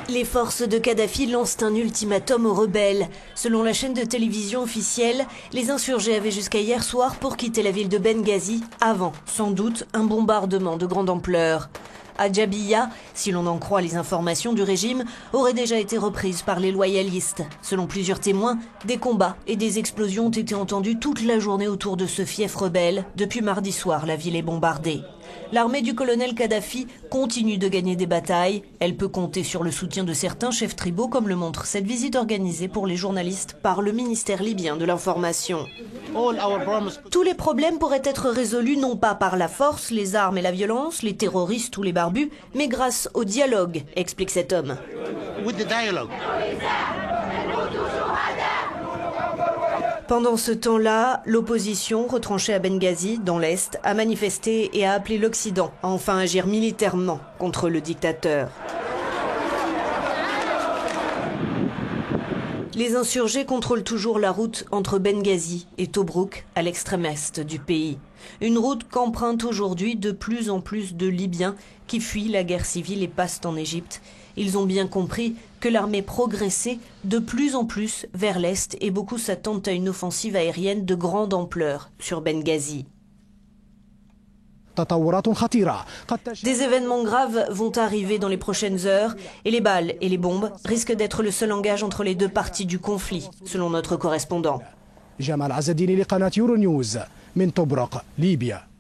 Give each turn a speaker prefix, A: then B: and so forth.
A: Les forces de Kadhafi lancent un ultimatum aux rebelles. Selon la chaîne de télévision officielle, les insurgés avaient jusqu'à hier soir pour quitter la ville de Benghazi avant, sans doute, un bombardement de grande ampleur. Adjabiya, si l'on en croit les informations du régime, aurait déjà été reprise par les loyalistes. Selon plusieurs témoins, des combats et des explosions ont été entendus toute la journée autour de ce fief rebelle. Depuis mardi soir, la ville est bombardée. L'armée du colonel Kadhafi continue de gagner des batailles. Elle peut compter sur le soutien de certains chefs tribaux, comme le montre cette visite organisée pour les journalistes par le ministère libyen de l'information. Tous les problèmes pourraient être résolus non pas par la force, les armes et la violence, les terroristes ou les barbus, mais grâce au dialogue, explique cet homme. Pendant ce temps-là, l'opposition, retranchée à Benghazi, dans l'Est, a manifesté et a appelé l'Occident à enfin agir militairement contre le dictateur. Les insurgés contrôlent toujours la route entre Benghazi et Tobrouk, à l'extrême est du pays. Une route qu'empruntent aujourd'hui de plus en plus de Libyens qui fuient la guerre civile et passent en Égypte. Ils ont bien compris que l'armée progressait de plus en plus vers l'est et beaucoup s'attendent à une offensive aérienne de grande ampleur sur Benghazi. Des événements graves vont arriver dans les prochaines heures et les balles et les bombes risquent d'être le seul langage entre les deux parties du conflit, selon notre correspondant.
B: جمال عز الدين لقناة يورو نيوز من طبرق ليبيا.